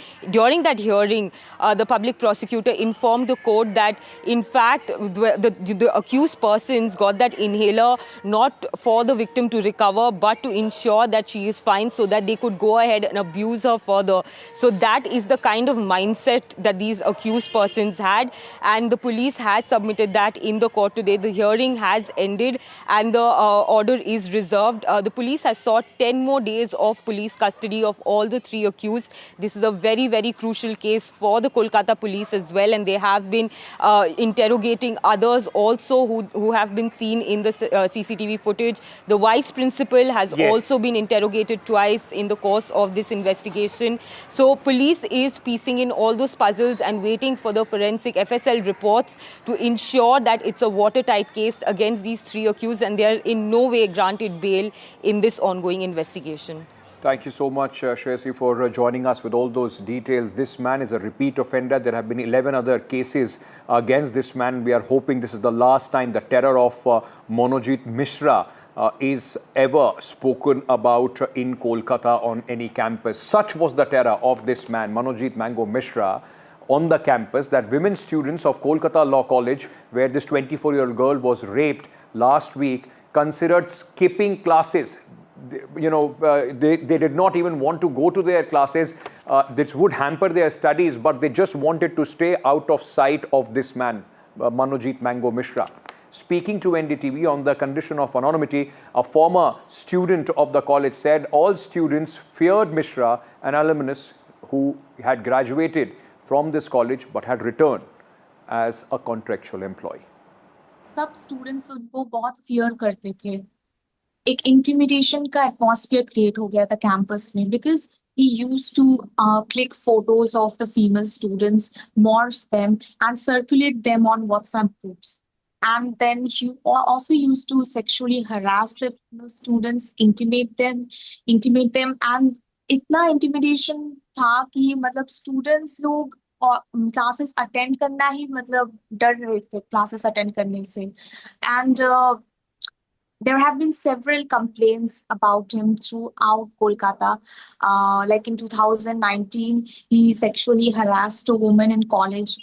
that hearing, the public prosecutor informed the court that in fact the accused persons got that inhaler not for the victim to recover but to ensure that she is fine so that they could go ahead and abuse her further. So that is the kind of mindset that these accused persons had, and the police has submitted that in the court today. The hearing has ended and the order is reserved. The police has sought 10 more days of police custody of all the 3 accused. This is a very, very crucial case for the Kolkata police as well, and they have been interrogating others also who have been seen in the CCTV footage. The vice principal has also been interrogated twice in the course of this investigation. So police is piecing in all those puzzles and waiting for the forensic FSL reports to ensure that it's a watertight case against these 3 accused and they are in no way granted bail in this ongoing investigation. Thank you so much, Shreyasi, for joining us with all those details. This man is a repeat offender. There have been 11 other cases against this man. We are hoping this is the last time the terror of Manojit Mishra is ever spoken about in Kolkata on any campus. Such was the terror of this man, Manojit Mango Mishra, on the campus that women students of Kolkata Law College, where this 24-year-old girl was raped last week, considered skipping classes. they did not even want to go to their classes. This would hamper their studies, but they just wanted to stay out of sight of this man, Manojit Mango Mishra. Speaking to NDTV on the condition of anonymity, a former student of the college said all students feared Mishra, an alumnus who had graduated from this college but had returned as a contractual employee. सब students उनको बहुत fear करते थे. एक intimidation का atmosphere create हो गया था कैंपस में because he used to click photos of the female students, morph them and circulate them on WhatsApp groups. And then he also used to sexually harass the female students, intimidate them and इतना intimidation था कि मतलब students लोग classes attend करना ही मतलब डर रहे थे क्लासेस अटेंड करने से. And there have been several complaints about him throughout Kolkata. Like in 2019, he sexually harassed a woman in college,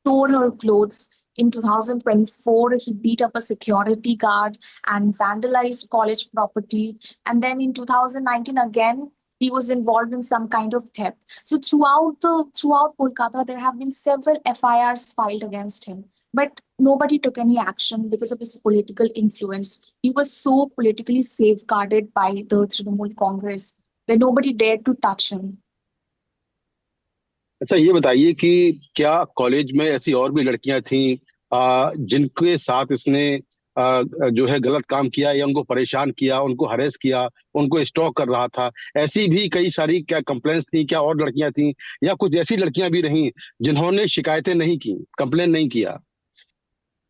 tore her clothes. In 2024, he beat up a security guard and vandalized college property. And then in 2019 again, he was involved in some kind of theft. So throughout Kolkata, there have been several FIRs filed against him. But nobody took any action because of his political influence. He was so politically safeguarded by the Trinamool Congress that nobody dared to touch him. अच्छा, ये बताइए कि क्या college में ऐसी और भी लड़कियां थीं जिनके साथ इसने जो है गलत काम किया या उनको परेशान किया, उनको हरेस किया, उनको स्टॉक कर रहा था? ऐसी भी कई सारी क्या कंप्लेंट्स थी? क्या और लड़कियां थीं या कुछ ऐसी लड़कियां भी रहीं जिन्होंने शिकायतें नहीं की, कंप्लेन नहीं किया?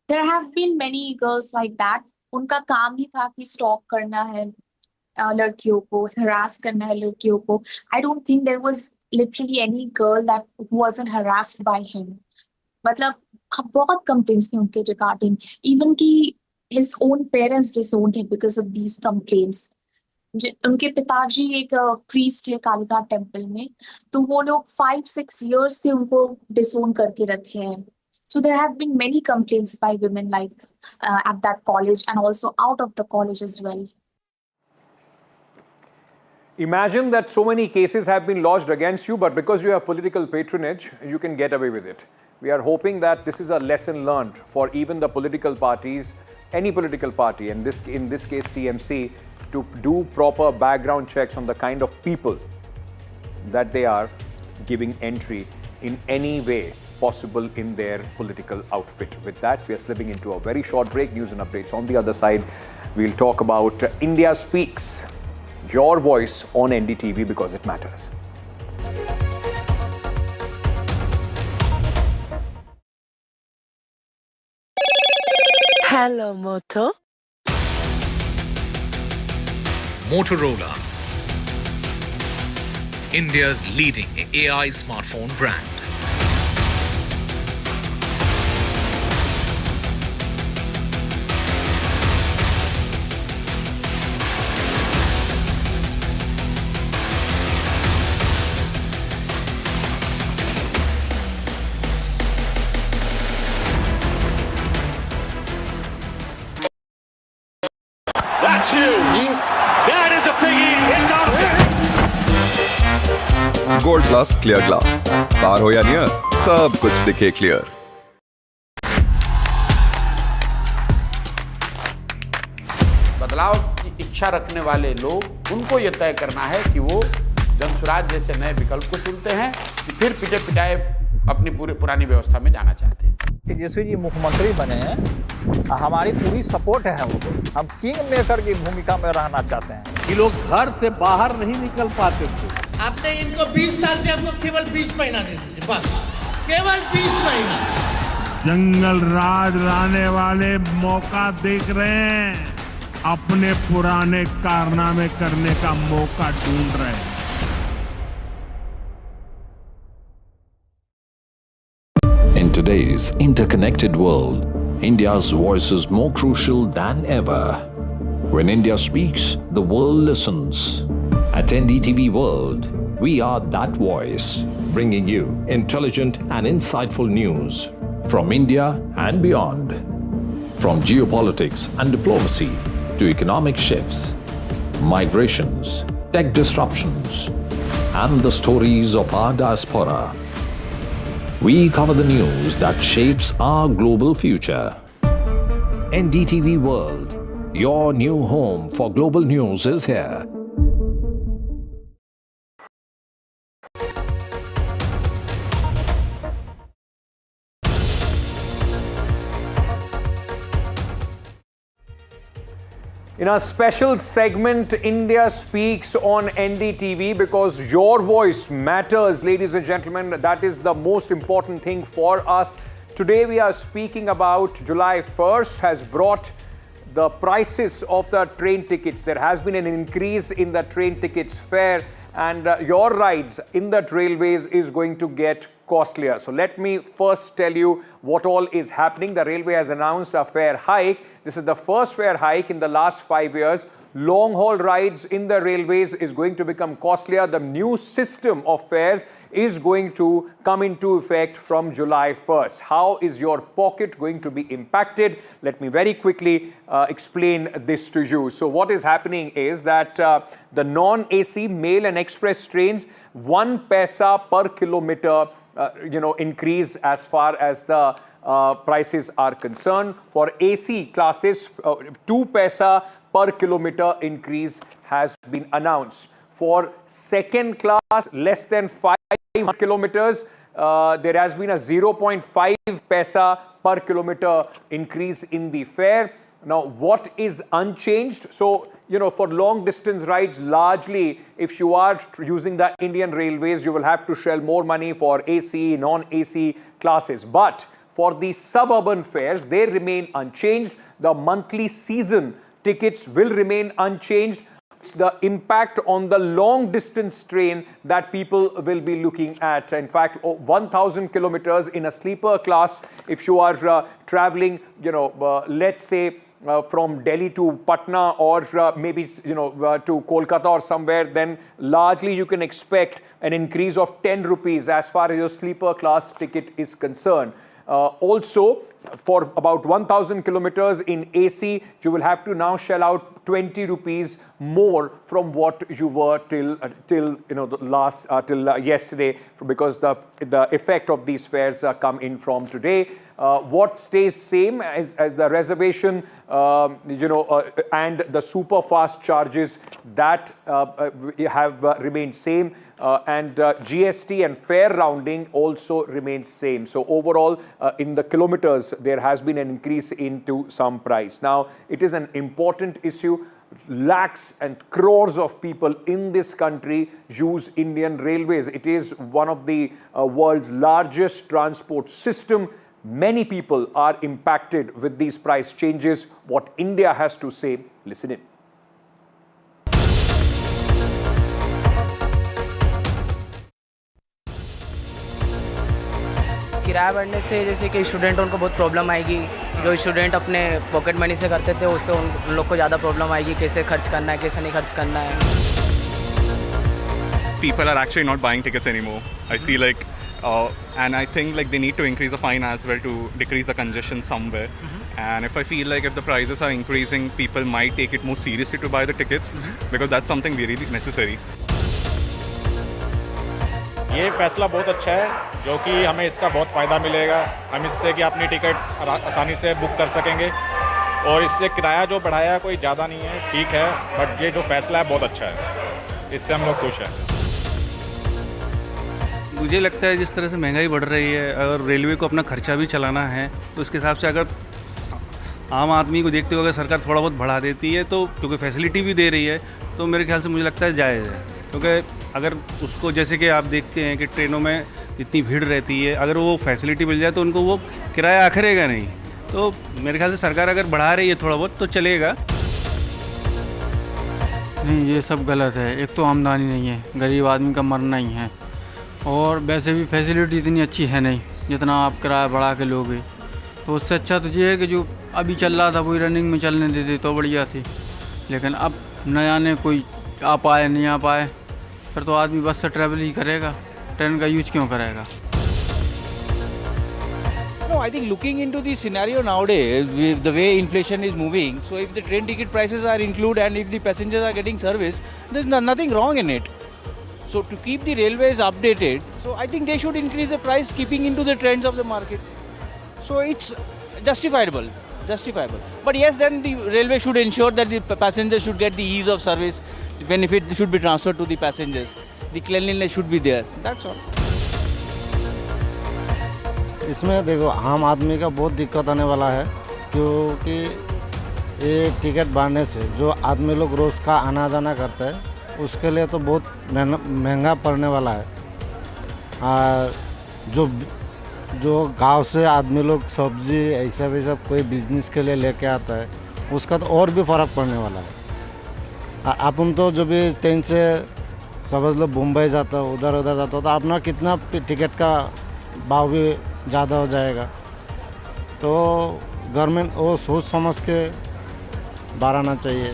There have been many girls like that. उनका काम ही था कि स्टॉक करना है लड़कियों को, हरास करना है लड़कियों को. I don't think there was literally any girl that wasn't harassed by him. मतलब बहुत complaints थे उनके regarding. Even कि his own parents disowned him because of these complaints. उनके पिताजी एक priest है कालीघाट टेम्पल में, तो वो लोग 5-6 years से उनको disown करके रखे हैं. So there have been many complaints by women like at that college and also out of the college as well. Imagine that so many cases have been lodged against you, but because you have political patronage, you can get away with it. We are hoping that this is a lesson learned for even the political parties, any political party, and in this case TMC, to do proper background checks on the kind of people that they are giving entry in any way possible in their political outfit. With that, we are slipping into a very short break. News and updates on the other side. We'll talk about India Speaks, your voice on NDTV because it matters. Hello, Moto. Motorola, India's leading AI smartphone brand. That's huge. That is a biggie. It's up there. Gold plus clear glass, car हो या near, सब कुछ दिखे clear. बदलाव की इच्छा रखने वाले लोग, उनको ये तय करना है कि वो जनसुराज जैसे नए विकल्प को चुनते हैं कि फिर पिटे पिटाए अपनी पूरी पुरानी व्यवस्था में जाना चाहते हैं. तेजस्वी जी मुख्यमंत्री बने हैं, हमारी पूरी सपोर्ट है उनको. हम किंग मेकर की भूमिका में रहना चाहते हैं. ये लोग घर से बाहर नहीं निकल पाते थे. आपने इनको 20 साल से आपको केवल 20 महीना दे दीजिए, बस केवल 20 महीना. जंगल राज लाने वाले मौका देख रहे हैं, अपने पुराने कारनामे करने का मौका ढूंढ रहे हैं. In today's interconnected world, India's voice is more crucial than ever. When India speaks, the world listens. At NDTV World, we are that voice, bringing you intelligent and insightful news from India and beyond. From geopolitics and diplomacy to economic shifts, migrations, tech disruptions, and the stories of our diaspora. We cover the news that shapes our global future. NDTV World, your new home for global news, is here. In our special segment, India Speaks on NDTV, because your voice matters, ladies and gentlemen. That is the most important thing for us. Today we are speaking about July 1st has brought the prices of the train tickets. There has been an increase in the train tickets fare, and your rides in the railways is going to get costlier. So let me first tell you what all is happening. The railway has announced a fare hike. This is the first fare hike in the last 5 years. Long-haul rides in the railways is going to become costlier. The new system of fares is going to come into effect from July 1st. How is your pocket going to be impacted? Let me very quickly explain this to you. So what is happening is that the non-AC mail and express trains, 1 paisa per kilometer increase as far as the prices are concerned. For AC classes, 2 paisa per kilometer increase has been announced. For second class, less than 5 kilometers, there has been a 0.5 paisa per kilometer increase in the fare. Now, what is unchanged? So, for long distance rides, largely, if you are using the Indian Railways, you will have to shell more money for AC, non-AC classes. But for the suburban fares, they remain unchanged. The monthly season tickets will remain unchanged. The impact on the long distance train that people will be looking at. In fact, 1,000 kilometers in a sleeper class, if you are traveling, let's say, from Delhi to Patna, or maybe to Kolkata or somewhere, then largely you can expect an increase of 10 rupees as far as your sleeper class ticket is concerned. Also, for about 1,000 kilometers in AC, you will have to now shell out 20 rupees more from what you were till yesterday, because the effect of these fares come in from today. What stays same as the reservation, and the super fast charges that have remained same, and GST and fare rounding also remains same. So overall, in the kilometers, there has been an increase into some price. Now, it is an important issue. Lakhs and crores of people in this country use Indian Railways. It is one of the world's largest transport system. Many people are impacted with these price changes. What India has to say, listen in. किराया बढ़ने से जैसे कि student उनको बहुत problem आएगी. जो student अपने पॉकेट मनी से करते थे, उससे उन लोग को ज़्यादा प्रॉब्लम आएगी. कैसे खर्च करना है, कैसे नहीं खर्च करना है. People are actually not buying tickets anymore. I see and I think they need to increase the fine as well to decrease the congestion somewhere. And if I feel if the prices are increasing, people might take it more seriously to buy the tickets, because that's something really necessary. ये फैसला बहुत अच्छा है, जो कि हमें इसका बहुत फ़ायदा मिलेगा. हम इससे कि अपनी टिकट आसानी से बुक कर सकेंगे, और इससे किराया जो बढ़ाया है कोई ज़्यादा नहीं है, ठीक है, बट ये जो फैसला है बहुत अच्छा है. इससे हम लोग खुश हैं. मुझे लगता है जिस तरह से महंगाई बढ़ रही है, अगर रेलवे को अपना खर्चा भी चलाना है, तो उसके हिसाब से अगर आम आदमी को देखते हुए अगर सरकार थोड़ा बहुत बढ़ा देती है, तो क्योंकि फैसिलिटी भी दे रही है, तो मेरे ख्याल से मुझे लगता है जायज़ है. क्योंकि अगर उसको, जैसे कि आप देखते हैं कि ट्रेनों में इतनी भीड़ रहती है, अगर वो फैसिलिटी मिल जाए तो उनको वो किराया आखिरेगा नहीं. तो मेरे ख्याल से सरकार अगर बढ़ा रही है थोड़ा बहुत तो चलेगा. नहीं, ये सब गलत है. एक तो आमदनी नहीं है, गरीब आदमी का मरना ही है, और वैसे भी फैसिलिटी इतनी अच्छी है नहीं जितना आप किराया बढ़ा के लोगे. तो उससे अच्छा तो ये है कि जो अभी चल रहा था वही रनिंग में चलने देते तो बढ़िया थी. लेकिन अब न जाने कोई आ पाए नहीं आ पाए, फिर तो आदमी बस से ट्रैवल ही करेगा, ट्रेन का यूज क्यों करेगा. No, I think looking into the scenario nowadays, with the way inflation is moving, so if the train ticket prices are included and if the passengers are getting service, there's nothing wrong in it. So to keep the railways updated, so I think they should increase the price keeping into the trends of the market. So it's justifiable. But yes, then the railway should ensure that the passengers should get the ease of service, the benefit should be transferred to the passengers, the cleanliness should be there. That's all. इसमें देखो आम आदमी का बहुत दिक्कत आने वाला है, क्योंकि ये टिकट बढ़ने से जो आदमी लोग रोज़ का आना जाना करते हैं उसके लिए तो बहुत महंगा पड़ने वाला है। जो गांव से आदमी लोग सब्जी ऐसा वैसा कोई बिजनेस के लिए लेके आता है उसका तो और भी फ़र्क पड़ने वाला है। अपन तो जो भी ट्रेन से समझ लो मुंबई जाता हो उधर जाता हो तो अपना कितना टिकट का भाव भी ज़्यादा हो जाएगा। तो गवर्नमेंट वो सोच समझ के बढ़ाना चाहिए।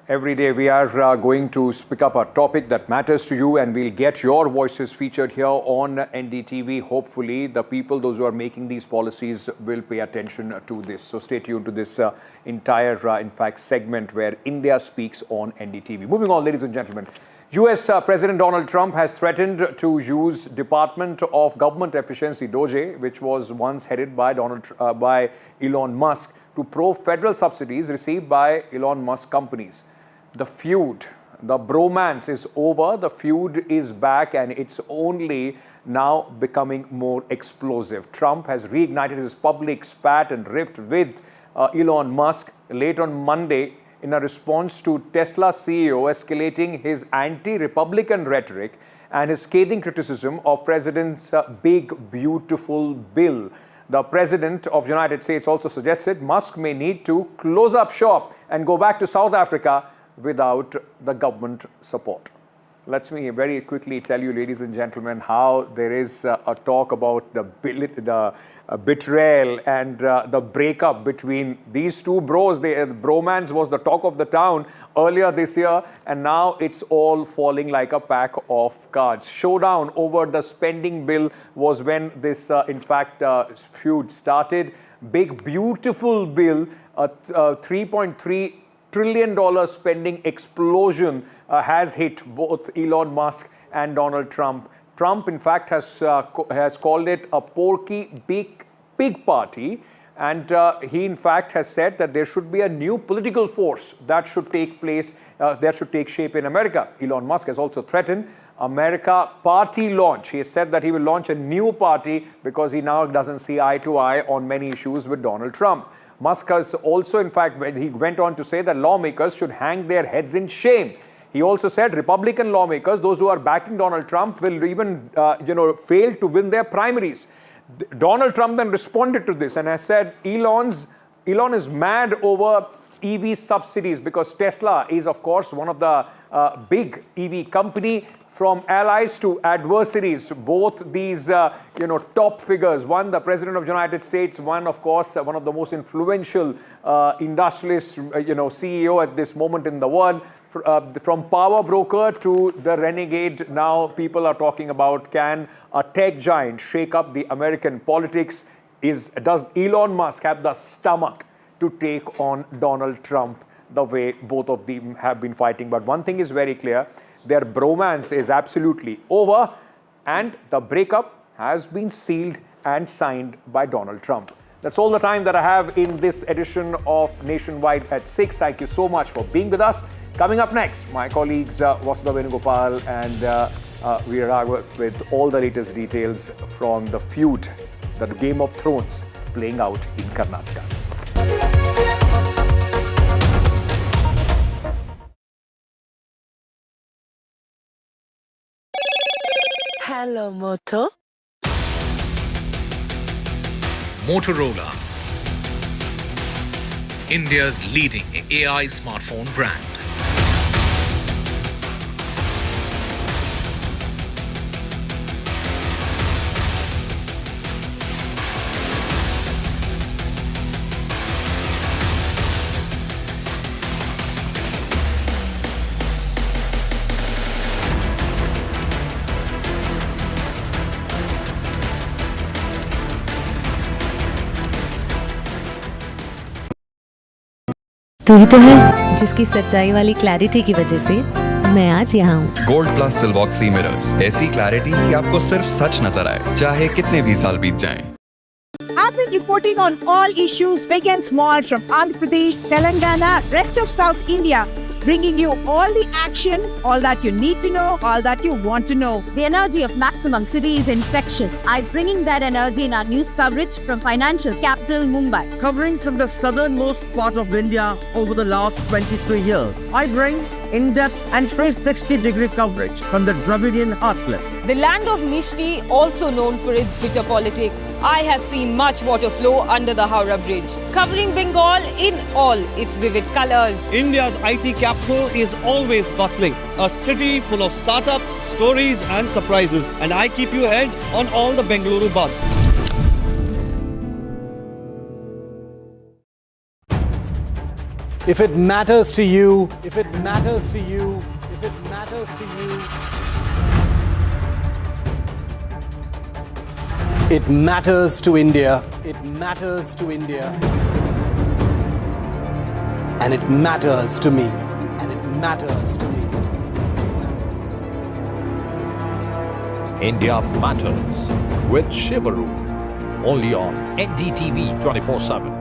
Every day we are going to pick up a topic that matters to you, and we'll get your voices featured here on NDTV. Hopefully, the people, those who are making these policies, will pay attention to this. So stay tuned to this entire, in fact, segment where India speaks on NDTV. Moving on, ladies and gentlemen. US President Donald Trump has threatened to use Department of Government Efficiency, DOGE, which was once headed by Elon Musk, to probe federal subsidies received by Elon Musk companies. The feud, the bromance is over, the feud is back, and it's only now becoming more explosive. Trump has reignited his public spat and rift with Elon Musk late on Monday in a response to Tesla CEO escalating his anti-Republican rhetoric and his scathing criticism of President's big, beautiful bill. The President of the United States also suggested Musk may need to close up shop and go back to South Africa without the government support. Let me very quickly tell you, ladies and gentlemen, how there is a talk about the betrayal and the breakup between these two bros. The bromance was the talk of the town earlier this year, and now it's all falling like a pack of cards. Showdown over the spending bill was when this, in fact, feud started. Big, beautiful bill, $3.3 trillion spending explosion has hit both Elon Musk and Donald Trump. Trump, in fact, has called it a porky pig party, and he, in fact, has said that there should be a new political force that should take place, that should take shape in America. Elon Musk has also threatened America party launch. He has said that he will launch a new party because he now doesn't see eye to eye on many issues with Donald Trump. Musk has also, in fact, he went on to say that lawmakers should hang their heads in shame. He also said Republican lawmakers, those who are backing Donald Trump, will even, fail to win their primaries. Donald Trump then responded to this and has said Elon is mad over EV subsidies because Tesla is, of course, one of the big EV company. From allies to adversaries, both these, top figures, one, the President of the United States, one, of course, one of the most influential industrialists, CEO at this moment in the world, from power broker to the renegade. Now people are talking about, can a tech giant shake up the American politics? Does Elon Musk have the stomach to take on Donald Trump the way both of them have been fighting? But one thing is very clear. Their bromance is absolutely over, and the breakup has been sealed and signed by Donald Trump. That's all the time that I have in this edition of Nationwide at 6. Thank you so much for being with us. Coming up next, my colleagues Vasudha Venugopal and Veera with all the latest details from the feud, the Game of Thrones playing out in Karnataka. Hello, Moto. Motorola, India's leading AI smartphone brand. तू ही तो है जिसकी सच्चाई वाली clarity की वजह से मैं आज यहाँ हूँ। गोल्ड प्लस सिल्वॉक्सी मिरर्स, ऐसी क्लैरिटी कि आपको सिर्फ सच नजर आए, चाहे कितने भी साल बीत जाएं। I've been reporting on all issues, big and small, from Andhra Pradesh, Telangana, rest of South India, bringing you all the action, all that you need to know, all that you want to know. The energy of maximum city is infectious. I'm bringing that energy in our news coverage from financial capital Mumbai. Covering from the southernmost part of India over the last 23 years, I bring in-depth and 360-degree coverage from the Dravidian heartland. The land of Mishti, also known for its bitter politics. I have seen much water flow under the Howrah Bridge, covering Bengal in all its vivid colors. India's IT capital is always bustling, a city full of startups, stories and surprises. And I keep you ahead on all the Bengaluru buzz. If it matters to you, if it matters to you, if it matters to you, it matters to India. It matters to India. And it matters to me. And it matters to me. India Matters with Shivaru. Only on NDTV 24/7.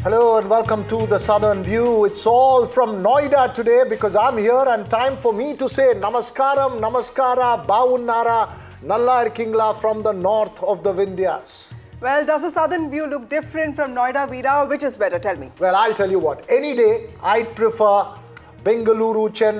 Hello and welcome to the Southern View. It's all from Noida today because I'm here and time for me to say Namaskaram, Namaskara, Baunnara, Nalla Irkingla from the north of the Vindhyas. Well, does the Southern View look different from Noida, Veera? Which is better? Tell me. Well, I'll tell you what. Any day, I'd prefer Bengaluru, Chennai.